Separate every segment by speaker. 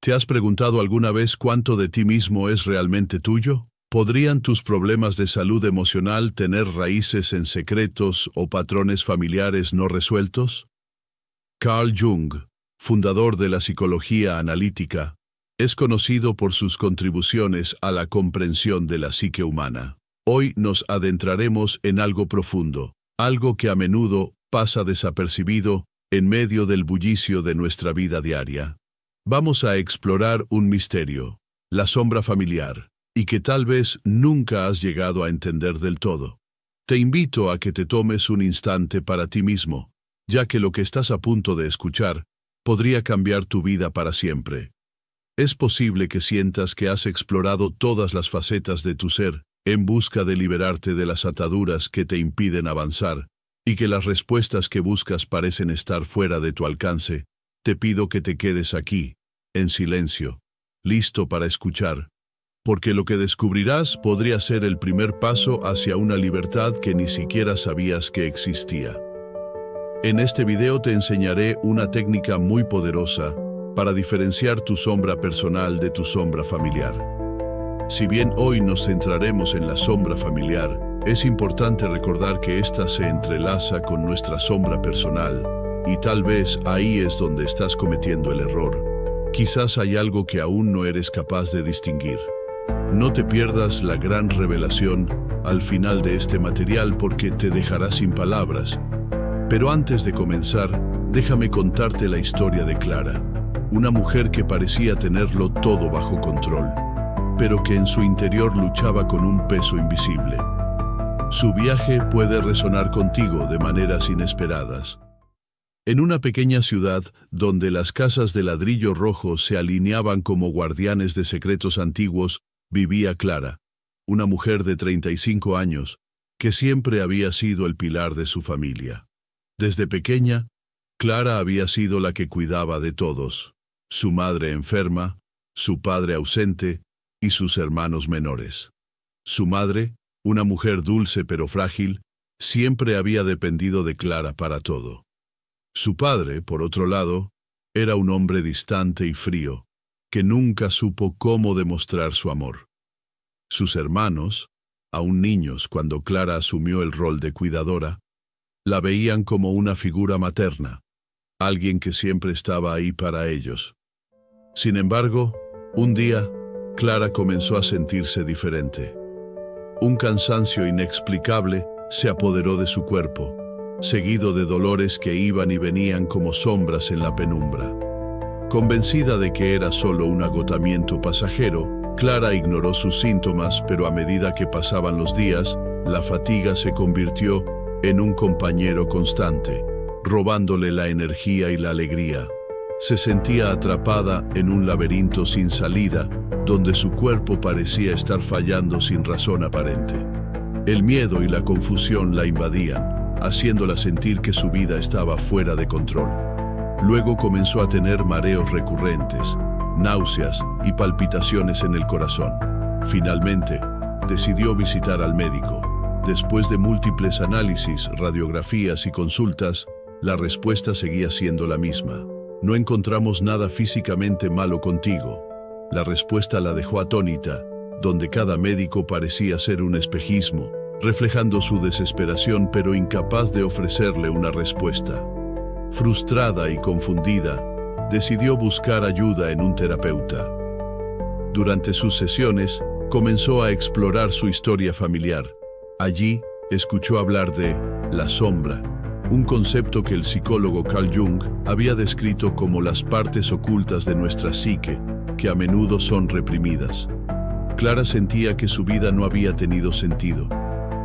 Speaker 1: ¿Te has preguntado alguna vez cuánto de ti mismo es realmente tuyo? ¿Podrían tus problemas de salud emocional tener raíces en secretos o patrones familiares no resueltos? Carl Jung, fundador de la psicología analítica, es conocido por sus contribuciones a la comprensión de la psique humana. Hoy nos adentraremos en algo profundo, algo que a menudo pasa desapercibido en medio del bullicio de nuestra vida diaria. Vamos a explorar un misterio, la sombra familiar, y que tal vez nunca has llegado a entender del todo. Te invito a que te tomes un instante para ti mismo, ya que lo que estás a punto de escuchar podría cambiar tu vida para siempre. Es posible que sientas que has explorado todas las facetas de tu ser en busca de liberarte de las ataduras que te impiden avanzar, y que las respuestas que buscas parecen estar fuera de tu alcance. Te pido que te quedes aquí, en silencio, listo para escuchar, porque lo que descubrirás podría ser el primer paso hacia una libertad que ni siquiera sabías que existía. En este video te enseñaré una técnica muy poderosa para diferenciar tu sombra personal de tu sombra familiar. Si bien hoy nos centraremos en la sombra familiar, es importante recordar que ésta se entrelaza con nuestra sombra personal, y tal vez ahí es donde estás cometiendo el error. Quizás hay algo que aún no eres capaz de distinguir. No te pierdas la gran revelación al final de este material porque te dejará sin palabras. Pero antes de comenzar, déjame contarte la historia de Clara, una mujer que parecía tenerlo todo bajo control, pero que en su interior luchaba con un peso invisible. Su viaje puede resonar contigo de maneras inesperadas. En una pequeña ciudad donde las casas de ladrillo rojo se alineaban como guardianes de secretos antiguos, vivía Clara, una mujer de 35 años, que siempre había sido el pilar de su familia. Desde pequeña, Clara había sido la que cuidaba de todos: su madre enferma, su padre ausente y sus hermanos menores. Su madre, una mujer dulce pero frágil, siempre había dependido de Clara para todo. Su padre, por otro lado, era un hombre distante y frío, que nunca supo cómo demostrar su amor. Sus hermanos, aún niños cuando Clara asumió el rol de cuidadora, la veían como una figura materna, alguien que siempre estaba ahí para ellos. Sin embargo, un día, Clara comenzó a sentirse diferente. Un cansancio inexplicable se apoderó de su cuerpo, seguido de dolores que iban y venían como sombras en la penumbra. Convencida de que era solo un agotamiento pasajero, Clara ignoró sus síntomas, pero a medida que pasaban los días, la fatiga se convirtió en un compañero constante, robándole la energía y la alegría. Se sentía atrapada en un laberinto sin salida, donde su cuerpo parecía estar fallando sin razón aparente. El miedo y la confusión la invadían, haciéndola sentir que su vida estaba fuera de control. Luego comenzó a tener mareos recurrentes, náuseas y palpitaciones en el corazón. Finalmente, decidió visitar al médico. Después de múltiples análisis, radiografías y consultas, la respuesta seguía siendo la misma. No encontramos nada físicamente malo contigo. La respuesta la dejó atónita, donde cada médico parecía ser un espejismo, reflejando su desesperación pero incapaz de ofrecerle una respuesta. Frustrada y confundida, decidió buscar ayuda en un terapeuta. Durante sus sesiones, comenzó a explorar su historia familiar. Allí, escuchó hablar de la sombra, un concepto que el psicólogo Carl Jung había descrito como las partes ocultas de nuestra psique, que a menudo son reprimidas. Clara sentía que su vida no había tenido sentido.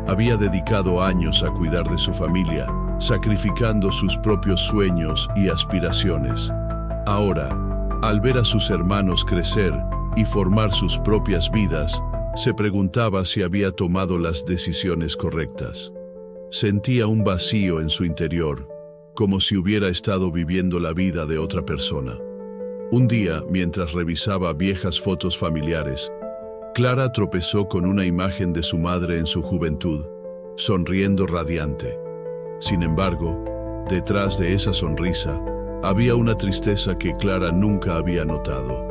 Speaker 1: Había dedicado años a cuidar de su familia, sacrificando sus propios sueños y aspiraciones. Ahora, al ver a sus hermanos crecer y formar sus propias vidas, se preguntaba si había tomado las decisiones correctas. Sentía un vacío en su interior, como si hubiera estado viviendo la vida de otra persona. Un día, mientras revisaba viejas fotos familiares, Clara tropezó con una imagen de su madre en su juventud, sonriendo radiante. Sin embargo, detrás de esa sonrisa, había una tristeza que Clara nunca había notado.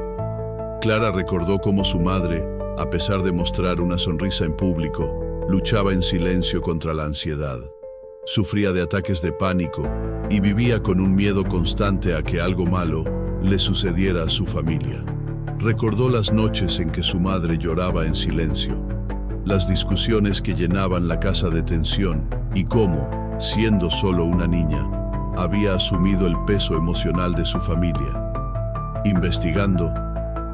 Speaker 1: Clara recordó cómo su madre, a pesar de mostrar una sonrisa en público, luchaba en silencio contra la ansiedad. Sufría de ataques de pánico y vivía con un miedo constante a que algo malo le sucediera a su familia. Recordó las noches en que su madre lloraba en silencio, las discusiones que llenaban la casa de tensión y cómo, siendo solo una niña, había asumido el peso emocional de su familia. Investigando,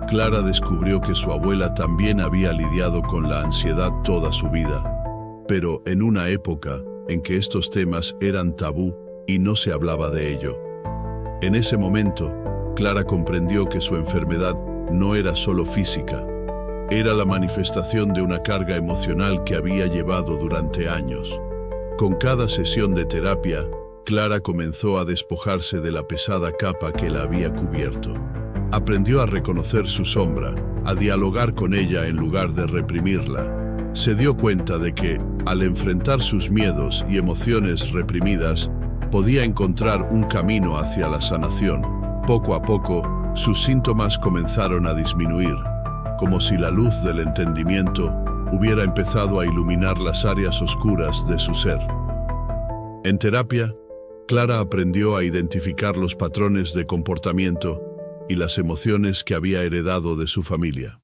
Speaker 1: Clara descubrió que su abuela también había lidiado con la ansiedad toda su vida, pero en una época en que estos temas eran tabú y no se hablaba de ello. En ese momento, Clara comprendió que su enfermedad no era solo física, era la manifestación de una carga emocional que había llevado durante años. Con cada sesión de terapia, Clara comenzó a despojarse de la pesada capa que la había cubierto. Aprendió a reconocer su sombra, a dialogar con ella en lugar de reprimirla. Se dio cuenta de que, al enfrentar sus miedos y emociones reprimidas, podía encontrar un camino hacia la sanación. Poco a poco, sus síntomas comenzaron a disminuir, como si la luz del entendimiento hubiera empezado a iluminar las áreas oscuras de su ser. En terapia, Clara aprendió a identificar los patrones de comportamiento y las emociones que había heredado de su familia.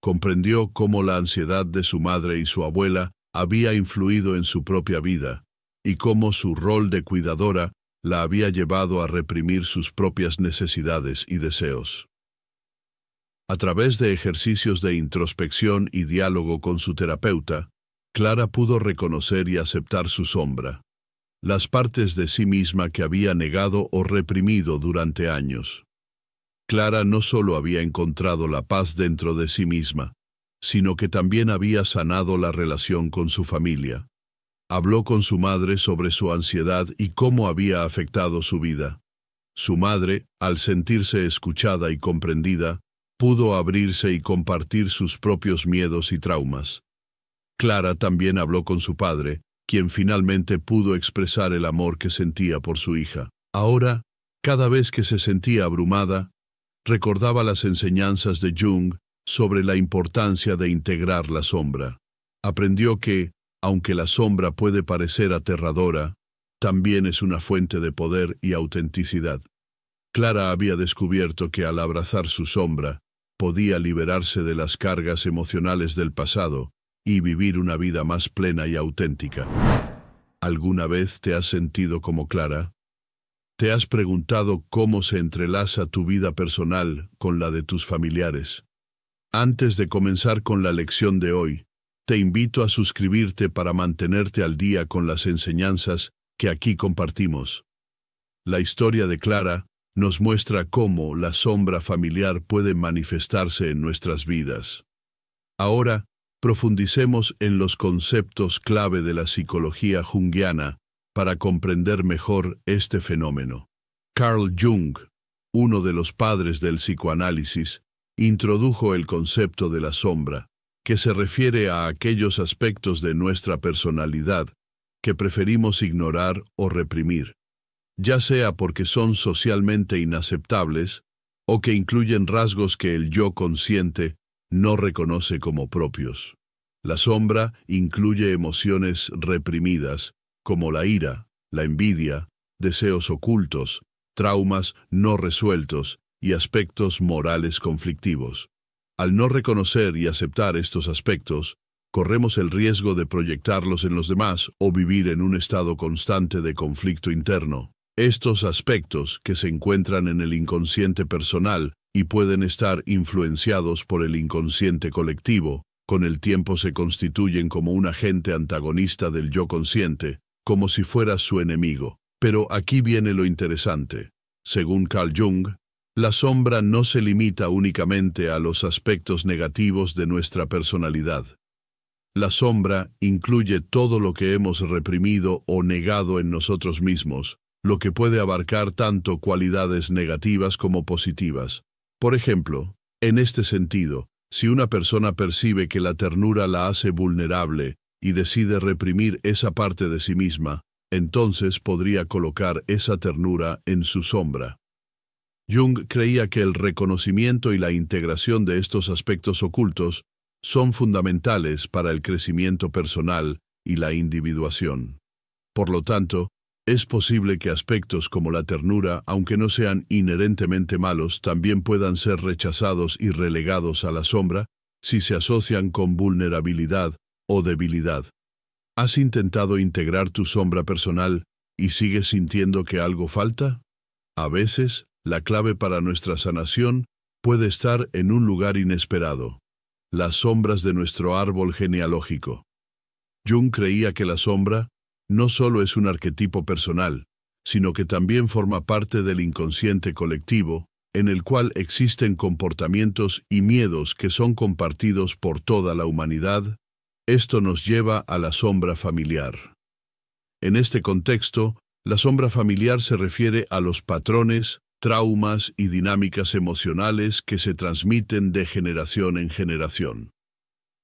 Speaker 1: Comprendió cómo la ansiedad de su madre y su abuela había influido en su propia vida y cómo su rol de cuidadora la había llevado a reprimir sus propias necesidades y deseos. A través de ejercicios de introspección y diálogo con su terapeuta, Clara pudo reconocer y aceptar su sombra, las partes de sí misma que había negado o reprimido durante años. Clara no solo había encontrado la paz dentro de sí misma, sino que también había sanado la relación con su familia. Habló con su madre sobre su ansiedad y cómo había afectado su vida. Su madre, al sentirse escuchada y comprendida, pudo abrirse y compartir sus propios miedos y traumas. Clara también habló con su padre, quien finalmente pudo expresar el amor que sentía por su hija. Ahora, cada vez que se sentía abrumada, recordaba las enseñanzas de Jung sobre la importancia de integrar la sombra. Aprendió que, aunque la sombra puede parecer aterradora, también es una fuente de poder y autenticidad. Clara había descubierto que al abrazar su sombra, podía liberarse de las cargas emocionales del pasado y vivir una vida más plena y auténtica. ¿Alguna vez te has sentido como Clara? ¿Te has preguntado cómo se entrelaza tu vida personal con la de tus familiares? Antes de comenzar con la lección de hoy, te invito a suscribirte para mantenerte al día con las enseñanzas que aquí compartimos. La historia de Clara nos muestra cómo la sombra familiar puede manifestarse en nuestras vidas. Ahora, profundicemos en los conceptos clave de la psicología junguiana para comprender mejor este fenómeno. Carl Jung, uno de los padres del psicoanálisis, introdujo el concepto de la sombra, que se refiere a aquellos aspectos de nuestra personalidad que preferimos ignorar o reprimir, ya sea porque son socialmente inaceptables o que incluyen rasgos que el yo consciente no reconoce como propios. La sombra incluye emociones reprimidas, como la ira, la envidia, deseos ocultos, traumas no resueltos y aspectos morales conflictivos. Al no reconocer y aceptar estos aspectos, corremos el riesgo de proyectarlos en los demás o vivir en un estado constante de conflicto interno. Estos aspectos, que se encuentran en el inconsciente personal y pueden estar influenciados por el inconsciente colectivo, con el tiempo se constituyen como un agente antagonista del yo consciente, como si fuera su enemigo. Pero aquí viene lo interesante. Según Carl Jung, la sombra no se limita únicamente a los aspectos negativos de nuestra personalidad. La sombra incluye todo lo que hemos reprimido o negado en nosotros mismos, lo que puede abarcar tanto cualidades negativas como positivas. Por ejemplo, en este sentido, si una persona percibe que la ternura la hace vulnerable y decide reprimir esa parte de sí misma, entonces podría colocar esa ternura en su sombra. Jung creía que el reconocimiento y la integración de estos aspectos ocultos son fundamentales para el crecimiento personal y la individuación. Por lo tanto, es posible que aspectos como la ternura, aunque no sean inherentemente malos, también puedan ser rechazados y relegados a la sombra si se asocian con vulnerabilidad o debilidad. ¿Has intentado integrar tu sombra personal y sigues sintiendo que algo falta? A veces, la clave para nuestra sanación puede estar en un lugar inesperado: las sombras de nuestro árbol genealógico. Jung creía que la sombra no solo es un arquetipo personal, sino que también forma parte del inconsciente colectivo, en el cual existen comportamientos y miedos que son compartidos por toda la humanidad. Esto nos lleva a la sombra familiar. En este contexto, la sombra familiar se refiere a los patrones, traumas y dinámicas emocionales que se transmiten de generación en generación.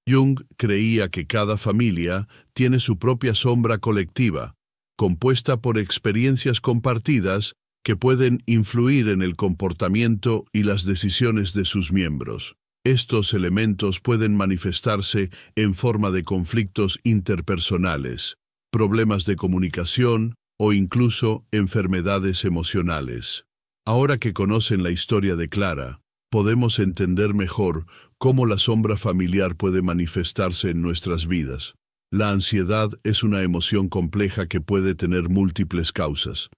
Speaker 1: Jung creía que cada familia tiene su propia sombra colectiva, compuesta por experiencias compartidas que pueden influir en el comportamiento y las decisiones de sus miembros. Estos elementos pueden manifestarse en forma de conflictos interpersonales, problemas de comunicación o incluso enfermedades emocionales. Ahora que conocen la historia de Clara, podemos entender mejor cómo la sombra familiar puede manifestarse en nuestras vidas. La ansiedad es una emoción compleja que puede tener múltiples causas.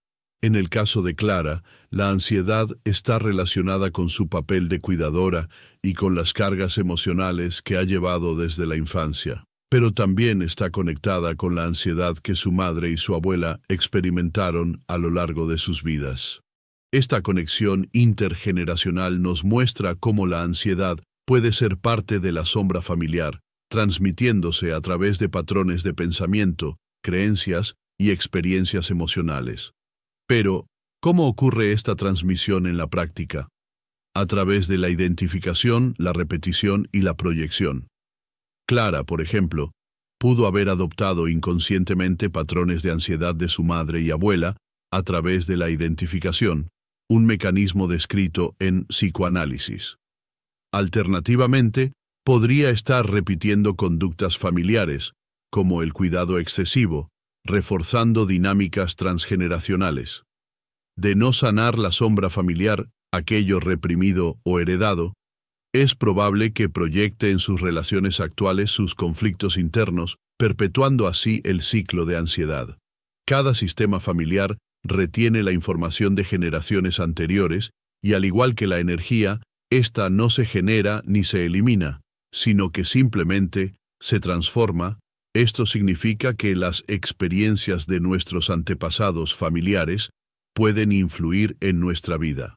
Speaker 1: En el caso de Clara, la ansiedad está relacionada con su papel de cuidadora y con las cargas emocionales que ha llevado desde la infancia. Pero también está conectada con la ansiedad que su madre y su abuela experimentaron a lo largo de sus vidas. Esta conexión intergeneracional nos muestra cómo la ansiedad puede ser parte de la sombra familiar, transmitiéndose a través de patrones de pensamiento, creencias y experiencias emocionales. Pero, ¿cómo ocurre esta transmisión en la práctica? A través de la identificación, la repetición y la proyección. Clara, por ejemplo, pudo haber adoptado inconscientemente patrones de ansiedad de su madre y abuela a través de la identificación, un mecanismo descrito en psicoanálisis. Alternativamente, podría estar repitiendo conductas familiares, como el cuidado excesivo, reforzando dinámicas transgeneracionales. De no sanar la sombra familiar, aquello reprimido o heredado, es probable que proyecte en sus relaciones actuales sus conflictos internos, perpetuando así el ciclo de ansiedad. Cada sistema familiar retiene la información de generaciones anteriores y, al igual que la energía, ésta no se genera ni se elimina, sino que simplemente se transforma. Esto significa que las experiencias de nuestros antepasados familiares pueden influir en nuestra vida.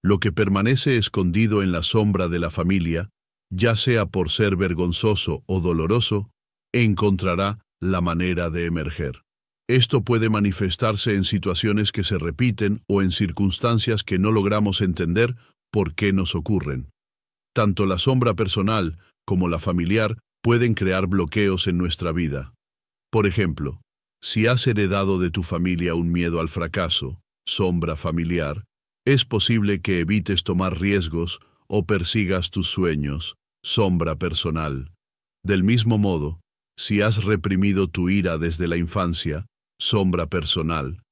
Speaker 1: Lo que permanece escondido en la sombra de la familia, ya sea por ser vergonzoso o doloroso, encontrará la manera de emerger. Esto puede manifestarse en situaciones que se repiten o en circunstancias que no logramos entender por qué nos ocurren. Tanto la sombra personal como la familiar pueden crear bloqueos en nuestra vida. Por ejemplo, si has heredado de tu familia un miedo al fracaso, sombra familiar, es posible que evites tomar riesgos o persigas tus sueños, sombra personal. Del mismo modo, si has reprimido tu ira desde la infancia, sombra personal,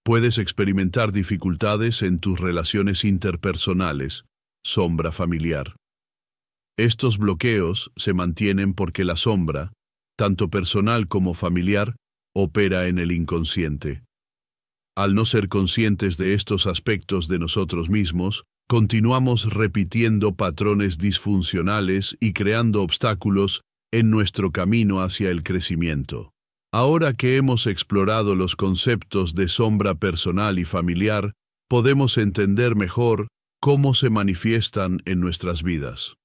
Speaker 1: puedes experimentar dificultades en tus relaciones interpersonales, sombra familiar. Estos bloqueos se mantienen porque la sombra, tanto personal como familiar, opera en el inconsciente. Al no ser conscientes de estos aspectos de nosotros mismos, continuamos repitiendo patrones disfuncionales y creando obstáculos en nuestro camino hacia el crecimiento. Ahora que hemos explorado los conceptos de sombra personal y familiar, podemos entender mejor cómo se manifiestan en nuestras vidas.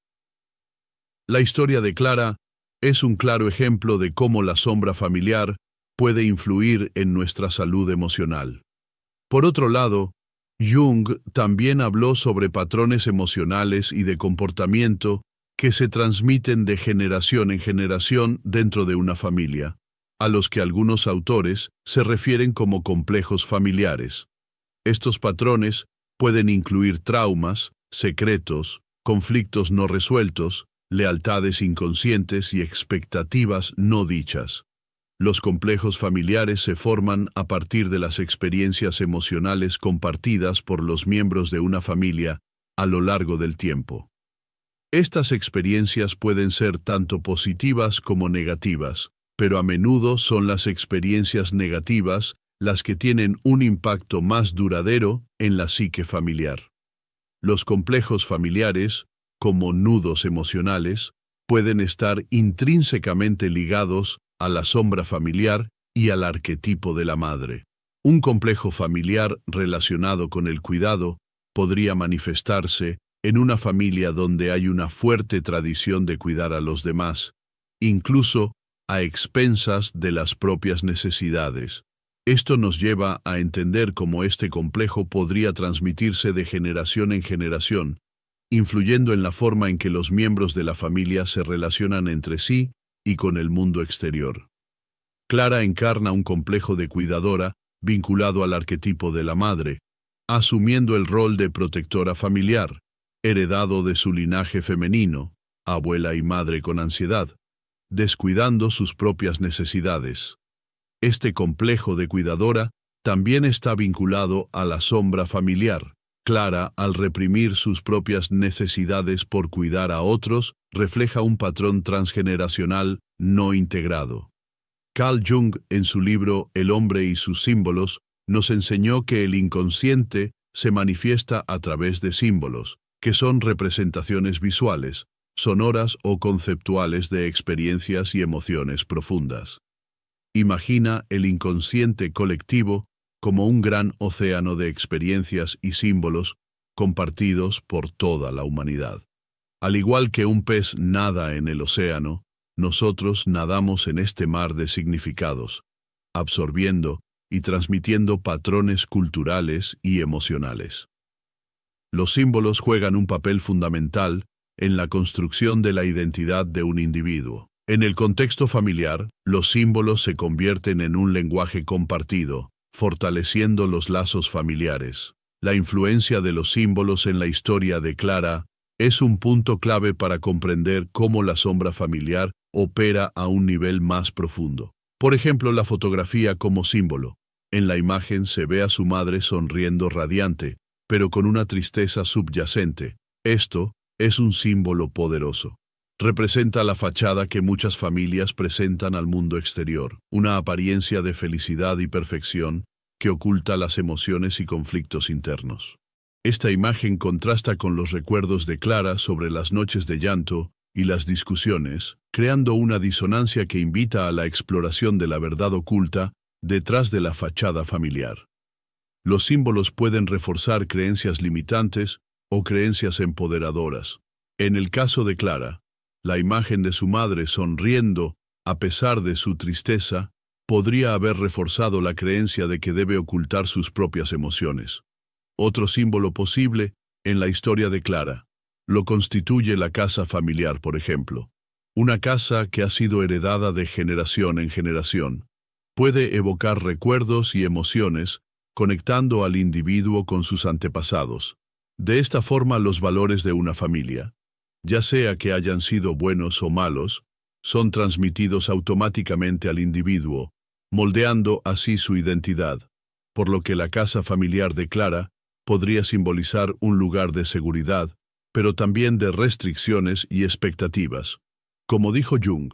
Speaker 1: La historia de Clara es un claro ejemplo de cómo la sombra familiar puede influir en nuestra salud emocional. Por otro lado, Jung también habló sobre patrones emocionales y de comportamiento que se transmiten de generación en generación dentro de una familia, a los que algunos autores se refieren como complejos familiares. Estos patrones Pueden incluir traumas, secretos, conflictos no resueltos, lealtades inconscientes y expectativas no dichas. Los complejos familiares se forman a partir de las experiencias emocionales compartidas por los miembros de una familia a lo largo del tiempo. Estas experiencias pueden ser tanto positivas como negativas, pero a menudo son las experiencias negativas las que tienen un impacto más duradero en la psique familiar. Los complejos familiares, como nudos emocionales, pueden estar intrínsecamente ligados a la sombra familiar y al arquetipo de la madre. Un complejo familiar relacionado con el cuidado podría manifestarse en una familia donde hay una fuerte tradición de cuidar a los demás, incluso a expensas de las propias necesidades. Esto nos lleva a entender cómo este complejo podría transmitirse de generación en generación, influyendo en la forma en que los miembros de la familia se relacionan entre sí y con el mundo exterior. Clara encarna un complejo de cuidadora vinculado al arquetipo de la madre, asumiendo el rol de protectora familiar, heredado de su linaje femenino, abuela y madre con ansiedad, descuidando sus propias necesidades. Este complejo de cuidadora también está vinculado a la sombra familiar. Clara, al reprimir sus propias necesidades por cuidar a otros, refleja un patrón transgeneracional no integrado. Carl Jung, en su libro El hombre y sus símbolos, nos enseñó que el inconsciente se manifiesta a través de símbolos, que son representaciones visuales, sonoras o conceptuales de experiencias y emociones profundas. Imagina el inconsciente colectivo como un gran océano de experiencias y símbolos compartidos por toda la humanidad. Al igual que un pez nada en el océano, nosotros nadamos en este mar de significados, absorbiendo y transmitiendo patrones culturales y emocionales. Los símbolos juegan un papel fundamental en la construcción de la identidad de un individuo. En el contexto familiar, los símbolos se convierten en un lenguaje compartido, fortaleciendo los lazos familiares. La influencia de los símbolos en la historia de Clara es un punto clave para comprender cómo la sombra familiar opera a un nivel más profundo. Por ejemplo, la fotografía como símbolo. En la imagen se ve a su madre sonriendo radiante, pero con una tristeza subyacente. Esto es un símbolo poderoso. Representa la fachada que muchas familias presentan al mundo exterior, una apariencia de felicidad y perfección que oculta las emociones y conflictos internos. Esta imagen contrasta con los recuerdos de Clara sobre las noches de llanto y las discusiones, creando una disonancia que invita a la exploración de la verdad oculta detrás de la fachada familiar. Los símbolos pueden reforzar creencias limitantes o creencias empoderadoras. En el caso de Clara, la imagen de su madre sonriendo, a pesar de su tristeza, podría haber reforzado la creencia de que debe ocultar sus propias emociones. Otro símbolo posible, en la historia de Clara, lo constituye la casa familiar, por ejemplo. Una casa que ha sido heredada de generación en generación. Puede evocar recuerdos y emociones, conectando al individuo con sus antepasados. De esta forma, los valores de una familia, ya sea que hayan sido buenos o malos, son transmitidos automáticamente al individuo, moldeando así su identidad, por lo que la casa familiar de Clara podría simbolizar un lugar de seguridad, pero también de restricciones y expectativas. Como dijo Jung,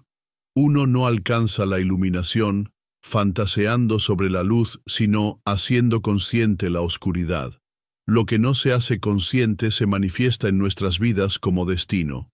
Speaker 1: uno no alcanza la iluminación fantaseando sobre la luz, sino haciendo consciente la oscuridad. Lo que no se hace consciente se manifiesta en nuestras vidas como destino.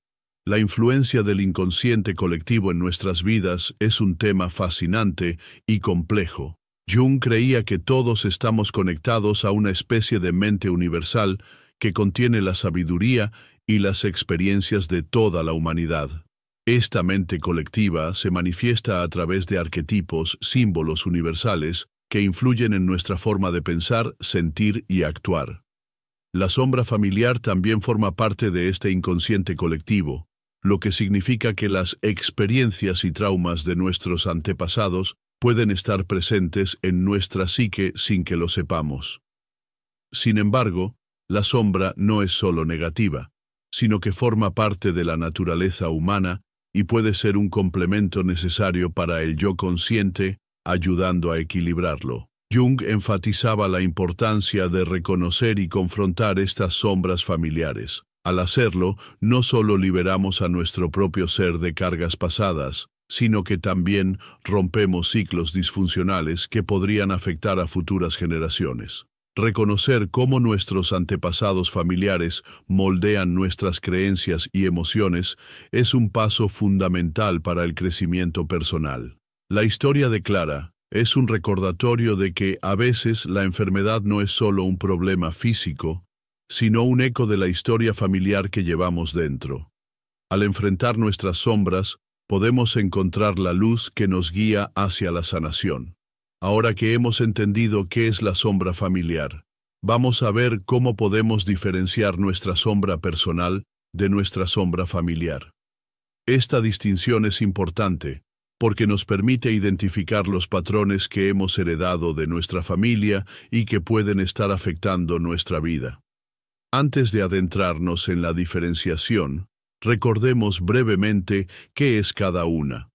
Speaker 1: La influencia del inconsciente colectivo en nuestras vidas es un tema fascinante y complejo. Jung creía que todos estamos conectados a una especie de mente universal que contiene la sabiduría y las experiencias de toda la humanidad. Esta mente colectiva se manifiesta a través de arquetipos, símbolos universales, que influyen en nuestra forma de pensar, sentir y actuar. La sombra familiar también forma parte de este inconsciente colectivo, lo que significa que las experiencias y traumas de nuestros antepasados pueden estar presentes en nuestra psique sin que lo sepamos. Sin embargo, La sombra no es solo negativa, sino que forma parte de la naturaleza humana y puede ser un complemento necesario para el yo consciente, ayudando a equilibrarlo. Jung enfatizaba la importancia de reconocer y confrontar estas sombras familiares. Al hacerlo, no solo liberamos a nuestro propio ser de cargas pasadas, sino que también rompemos ciclos disfuncionales que podrían afectar a futuras generaciones. Reconocer cómo nuestros antepasados familiares moldean nuestras creencias y emociones es un paso fundamental para el crecimiento personal. La historia de Clara es un recordatorio de que a veces la enfermedad no es solo un problema físico, sino un eco de la historia familiar que llevamos dentro. Al enfrentar nuestras sombras, podemos encontrar la luz que nos guía hacia la sanación. Ahora que hemos entendido qué es la sombra familiar, vamos a ver cómo podemos diferenciar nuestra sombra personal de nuestra sombra familiar. Esta distinción es importante porque nos permite identificar los patrones que hemos heredado de nuestra familia y que pueden estar afectando nuestra vida. Antes de adentrarnos en la diferenciación, recordemos brevemente qué es cada una.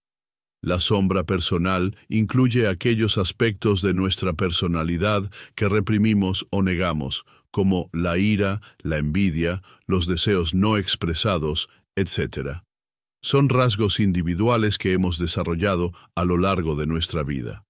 Speaker 1: La sombra personal incluye aquellos aspectos de nuestra personalidad que reprimimos o negamos, como la ira, la envidia, los deseos no expresados, etc. Son rasgos individuales que hemos desarrollado a lo largo de nuestra vida.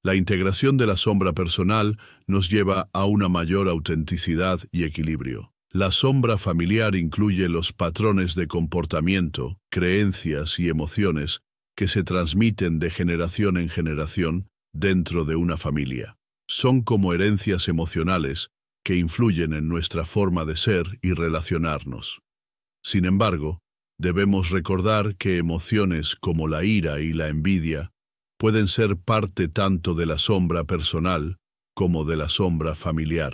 Speaker 1: La integración de la sombra personal nos lleva a una mayor autenticidad y equilibrio. La sombra familiar incluye los patrones de comportamiento, creencias y emociones que se transmiten de generación en generación dentro de una familia. Son como herencias emocionales que influyen en nuestra forma de ser y relacionarnos. Sin embargo, debemos recordar que emociones como la ira y la envidia pueden ser parte tanto de la sombra personal como de la sombra familiar.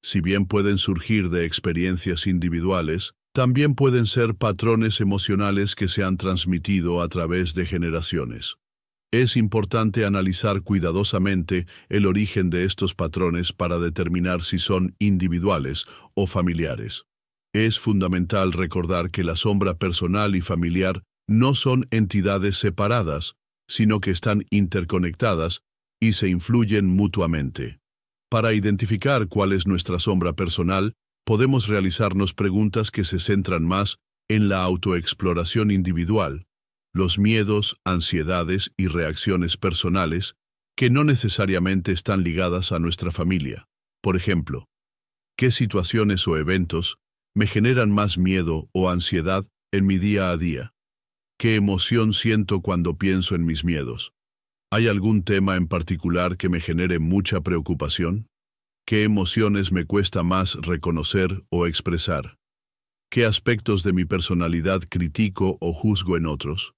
Speaker 1: Si bien pueden surgir de experiencias individuales, también pueden ser patrones emocionales que se han transmitido a través de generaciones. Es importante analizar cuidadosamente el origen de estos patrones para determinar si son individuales o familiares. Es fundamental recordar que la sombra personal y familiar no son entidades separadas, sino que están interconectadas y se influyen mutuamente. Para identificar cuál es nuestra sombra personal, podemos realizarnos preguntas que se centran más en la autoexploración individual, los miedos, ansiedades y reacciones personales que no necesariamente están ligadas a nuestra familia. Por ejemplo, ¿qué situaciones o eventos me generan más miedo o ansiedad en mi día a día? ¿Qué emoción siento cuando pienso en mis miedos? ¿Hay algún tema en particular que me genere mucha preocupación? ¿Qué emociones me cuesta más reconocer o expresar? ¿Qué aspectos de mi personalidad critico o juzgo en otros?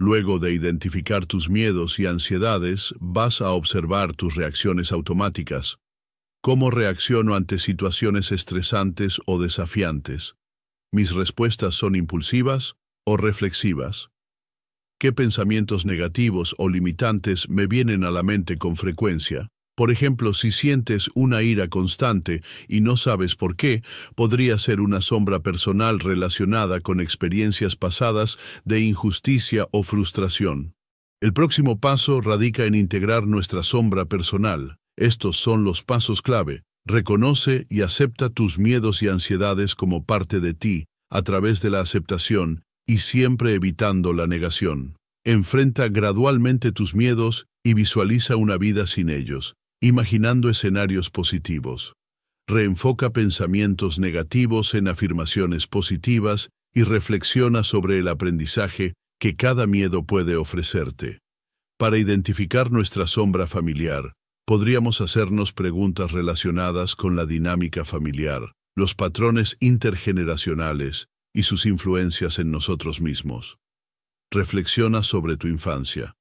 Speaker 1: Luego de identificar tus miedos y ansiedades, vas a observar tus reacciones automáticas. ¿Cómo reacciono ante situaciones estresantes o desafiantes? ¿Mis respuestas son impulsivas o reflexivas? ¿Qué pensamientos negativos o limitantes me vienen a la mente con frecuencia? Por ejemplo, si sientes una ira constante y no sabes por qué, podría ser una sombra personal relacionada con experiencias pasadas de injusticia o frustración. El próximo paso radica en integrar nuestra sombra personal. Estos son los pasos clave. Reconoce y acepta tus miedos y ansiedades como parte de ti, a través de la aceptación y siempre evitando la negación. Enfrenta gradualmente tus miedos y visualiza una vida sin ellos, imaginando escenarios positivos. Reenfoca pensamientos negativos en afirmaciones positivas y reflexiona sobre el aprendizaje que cada miedo puede ofrecerte. Para identificar nuestra sombra familiar, podríamos hacernos preguntas relacionadas con la dinámica familiar, los patrones intergeneracionales y sus influencias en nosotros mismos. Reflexiona sobre tu infancia.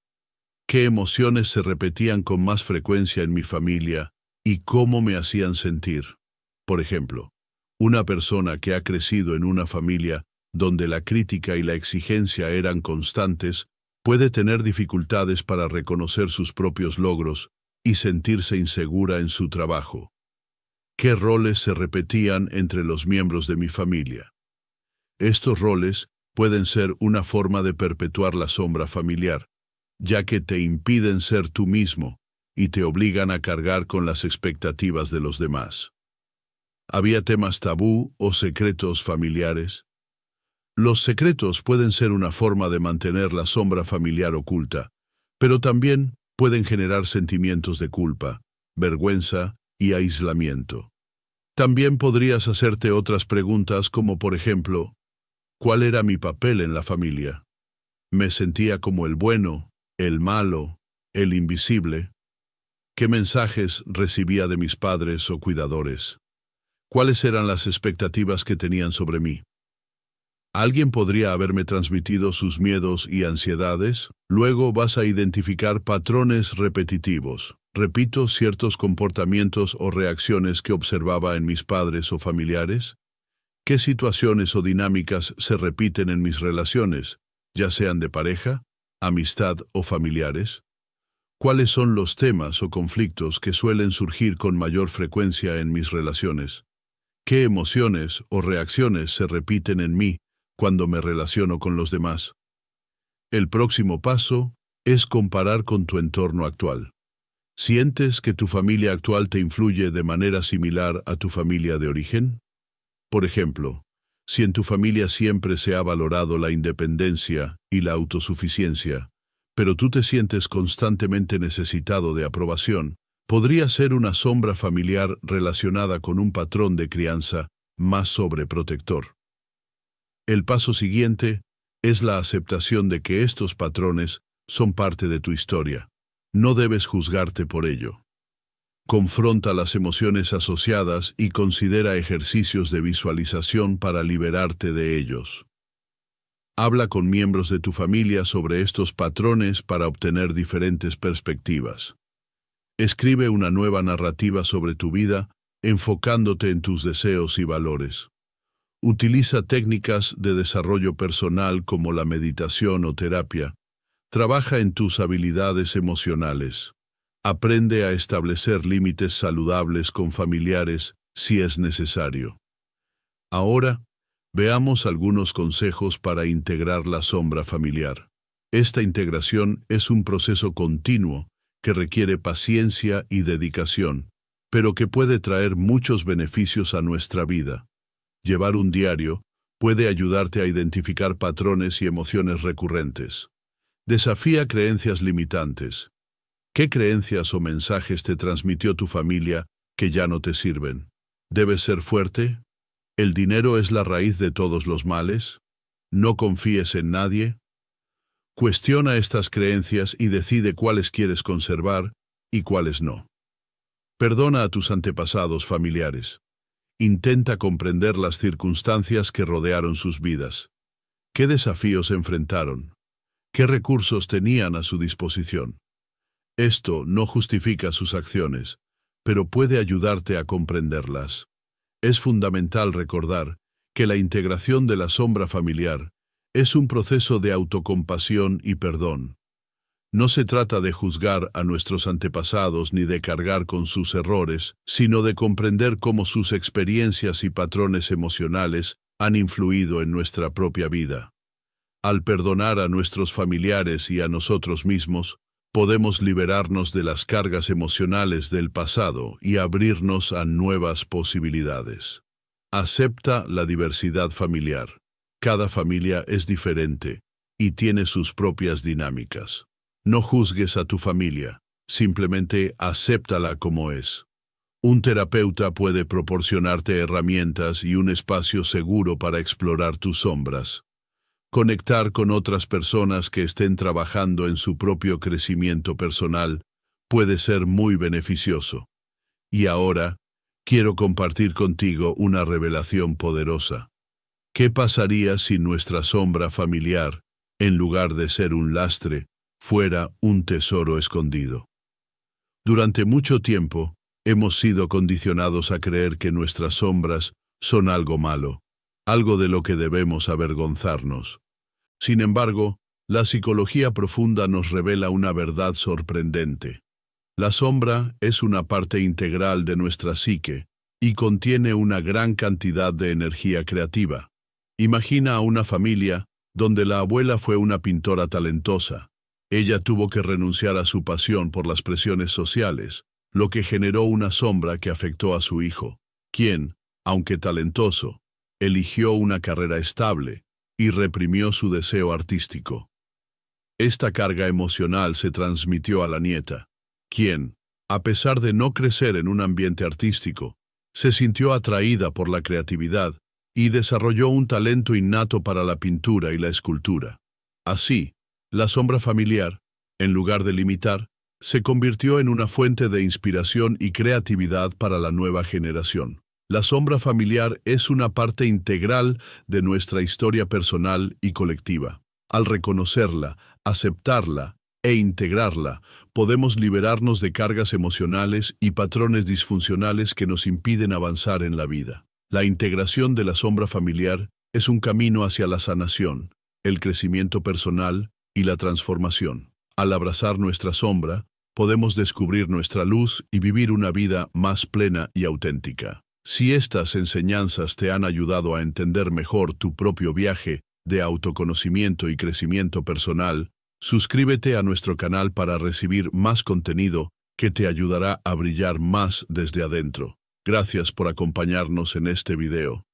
Speaker 1: ¿Qué emociones se repetían con más frecuencia en mi familia y cómo me hacían sentir? Por ejemplo, una persona que ha crecido en una familia donde la crítica y la exigencia eran constantes puede tener dificultades para reconocer sus propios logros y sentirse insegura en su trabajo. ¿Qué roles se repetían entre los miembros de mi familia? Estos roles pueden ser una forma de perpetuar la sombra familiar, ya que te impiden ser tú mismo y te obligan a cargar con las expectativas de los demás. ¿Había temas tabú o secretos familiares? Los secretos pueden ser una forma de mantener la sombra familiar oculta, pero también pueden generar sentimientos de culpa, vergüenza y aislamiento. También podrías hacerte otras preguntas como, por ejemplo, ¿cuál era mi papel en la familia? ¿Me sentía como el bueno, el malo, el invisible? ¿Qué mensajes recibía de mis padres o cuidadores? ¿Cuáles eran las expectativas que tenían sobre mí? ¿Alguien podría haberme transmitido sus miedos y ansiedades? Luego vas a identificar patrones repetitivos. ¿Repito ciertos comportamientos o reacciones que observaba en mis padres o familiares? ¿Qué situaciones o dinámicas se repiten en mis relaciones, ya sean de pareja, amistad o familiares? ¿Cuáles son los temas o conflictos que suelen surgir con mayor frecuencia en mis relaciones? ¿Qué emociones o reacciones se repiten en mí cuando me relaciono con los demás? El próximo paso es comparar con tu entorno actual. ¿Sientes que tu familia actual te influye de manera similar a tu familia de origen? Por ejemplo, si en tu familia siempre se ha valorado la independencia y la autosuficiencia, pero tú te sientes constantemente necesitado de aprobación, podría ser una sombra familiar relacionada con un patrón de crianza más sobreprotector. El paso siguiente es la aceptación de que estos patrones son parte de tu historia. No debes juzgarte por ello. Confronta las emociones asociadas y considera ejercicios de visualización para liberarte de ellos. Habla con miembros de tu familia sobre estos patrones para obtener diferentes perspectivas. Escribe una nueva narrativa sobre tu vida, enfocándote en tus deseos y valores. Utiliza técnicas de desarrollo personal como la meditación o terapia. Trabaja en tus habilidades emocionales. Aprende a establecer límites saludables con familiares si es necesario. Ahora, veamos algunos consejos para integrar la sombra familiar. Esta integración es un proceso continuo que requiere paciencia y dedicación, pero que puede traer muchos beneficios a nuestra vida. Llevar un diario puede ayudarte a identificar patrones y emociones recurrentes. Desafía creencias limitantes. ¿Qué creencias o mensajes te transmitió tu familia que ya no te sirven? ¿Debes ser fuerte? ¿El dinero es la raíz de todos los males? ¿No confíes en nadie? Cuestiona estas creencias y decide cuáles quieres conservar y cuáles no. Perdona a tus antepasados familiares. Intenta comprender las circunstancias que rodearon sus vidas. ¿Qué desafíos enfrentaron? ¿Qué recursos tenían a su disposición? Esto no justifica sus acciones, pero puede ayudarte a comprenderlas. Es fundamental recordar que la integración de la sombra familiar es un proceso de autocompasión y perdón. No se trata de juzgar a nuestros antepasados ni de cargar con sus errores, sino de comprender cómo sus experiencias y patrones emocionales han influido en nuestra propia vida. Al perdonar a nuestros familiares y a nosotros mismos, podemos liberarnos de las cargas emocionales del pasado y abrirnos a nuevas posibilidades. Acepta la diversidad familiar. Cada familia es diferente y tiene sus propias dinámicas. No juzgues a tu familia, simplemente acéptala como es. Un terapeuta puede proporcionarte herramientas y un espacio seguro para explorar tus sombras. Conectar con otras personas que estén trabajando en su propio crecimiento personal puede ser muy beneficioso. Y ahora, quiero compartir contigo una revelación poderosa. ¿Qué pasaría si nuestra sombra familiar, en lugar de ser un lastre, fuera un tesoro escondido? Durante mucho tiempo, hemos sido condicionados a creer que nuestras sombras son algo malo, algo de lo que debemos avergonzarnos. Sin embargo, la psicología profunda nos revela una verdad sorprendente. La sombra es una parte integral de nuestra psique y contiene una gran cantidad de energía creativa. Imagina a una familia donde la abuela fue una pintora talentosa. Ella tuvo que renunciar a su pasión por las presiones sociales, lo que generó una sombra que afectó a su hijo, quien, aunque talentoso, eligió una carrera estable y reprimió su deseo artístico. Esta carga emocional se transmitió a la nieta, quien, a pesar de no crecer en un ambiente artístico, se sintió atraída por la creatividad y desarrolló un talento innato para la pintura y la escultura. Así, la sombra familiar, en lugar de limitar, se convirtió en una fuente de inspiración y creatividad para la nueva generación. La sombra familiar es una parte integral de nuestra historia personal y colectiva. Al reconocerla, aceptarla e integrarla, podemos liberarnos de cargas emocionales y patrones disfuncionales que nos impiden avanzar en la vida. La integración de la sombra familiar es un camino hacia la sanación, el crecimiento personal y la transformación. Al abrazar nuestra sombra, podemos descubrir nuestra luz y vivir una vida más plena y auténtica. Si estas enseñanzas te han ayudado a entender mejor tu propio viaje de autoconocimiento y crecimiento personal, suscríbete a nuestro canal para recibir más contenido que te ayudará a brillar más desde adentro. Gracias por acompañarnos en este video.